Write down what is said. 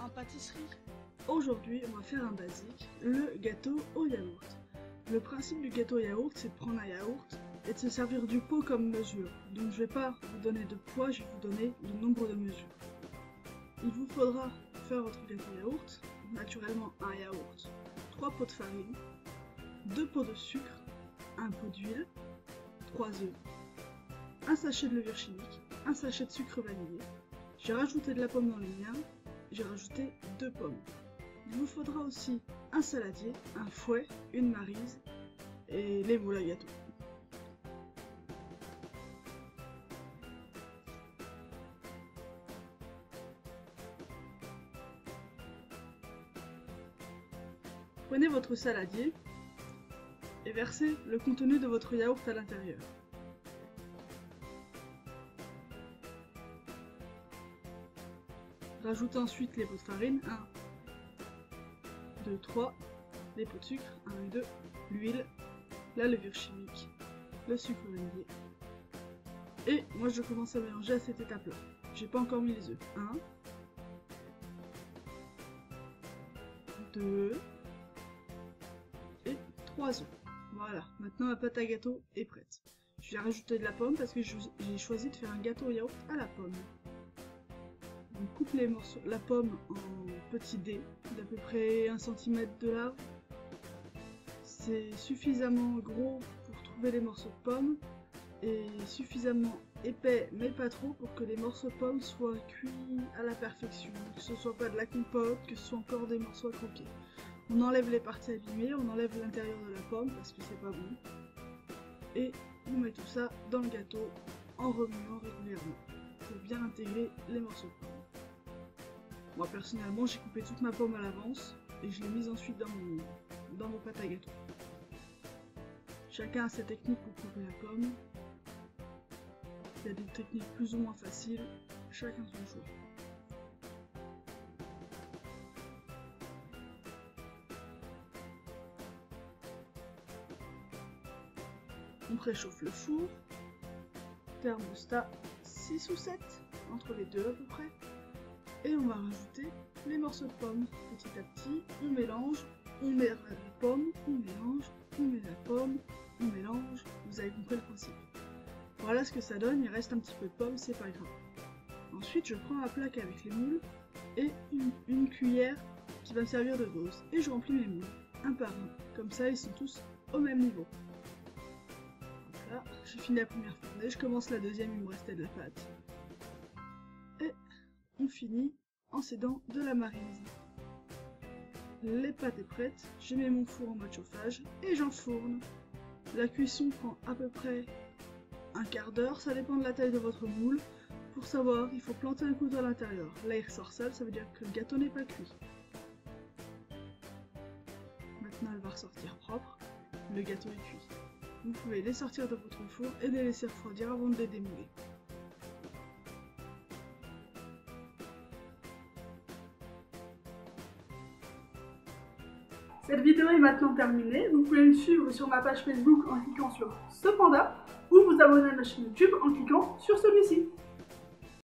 en pâtisserie. Aujourd'hui, on va faire un basique, le gâteau au yaourt. Le principe du gâteau au yaourt, c'est de prendre un yaourt et de se servir du pot comme mesure. Donc je vais pas vous donner de poids, je vais vous donner le nombre de mesures. Il vous faudra faire votre gâteau au yaourt, naturellement un yaourt, 3 pots de farine, 2 pots de sucre, 1 pot d'huile, 3 œufs, un sachet de levure chimique, un sachet de sucre vanillé. J'ai rajouté de la pomme dans le mien, j'ai rajouté 2 pommes. Il vous faudra aussi un saladier, un fouet, une maryse et les moules à gâteau. Prenez votre saladier et versez le contenu de votre yaourt à l'intérieur. Rajoutez ensuite les pots de farine, 1, 2, 3, les pots de sucre, 1 et 2, l'huile, la levure chimique, le sucre vanillé. Et moi je commence à mélanger à cette étape-là. J'ai pas encore mis les œufs. 1, 2 et 3 œufs. Voilà, maintenant ma pâte à gâteau est prête. Je vais rajouter de la pomme parce que j'ai choisi de faire un gâteau au yaourt à la pomme. On coupe les morceaux, la pomme en petits dés d'à peu près 1 cm de large. C'est suffisamment gros pour trouver les morceaux de pommes et suffisamment épais mais pas trop pour que les morceaux de pommes soient cuits à la perfection, que ce soit pas de la compote, que ce soit encore des morceaux à croquer. On enlève les parties abîmées, on enlève l'intérieur de la pomme parce que c'est pas bon et on met tout ça dans le gâteau en remuant régulièrement pour bien intégrer les morceaux de pomme. Moi personnellement j'ai coupé toute ma pomme à l'avance et je l'ai mise ensuite dans mon pâte à gâteau. Chacun a sa technique pour couper la pomme. Il y a des techniques plus ou moins faciles, chacun son choix. On préchauffe le four, thermostat 6 ou 7, entre les deux à peu près. Et on va rajouter les morceaux de pommes. Petit à petit, on mélange, on met la pomme, on mélange, on met la pomme, on mélange. Vous avez compris le principe. Voilà ce que ça donne, il reste un petit peu de pomme, c'est pas grave. Ensuite, je prends ma plaque avec les moules et une cuillère qui va me servir de dose. Et je remplis mes moules, un par un. Comme ça, ils sont tous au même niveau. Voilà, j'ai fini la première fournée, je commence la deuxième, il me restait de la pâte. Et on finit en s'aidant de la maryse. Les pâtes est prête, j'ai mis mon four en mode chauffage et j'enfourne. La cuisson prend à peu près un quart d'heure, ça dépend de la taille de votre moule. Pour savoir, il faut planter un couteau à l'intérieur. Là il ressort sale, ça veut dire que le gâteau n'est pas cuit. Maintenant elle va ressortir propre, le gâteau est cuit. Vous pouvez les sortir de votre four et les laisser refroidir avant de les démouler. Cette vidéo est maintenant terminée, vous pouvez me suivre sur ma page Facebook en cliquant sur ce panda ou vous abonner à ma chaîne YouTube en cliquant sur celui-ci.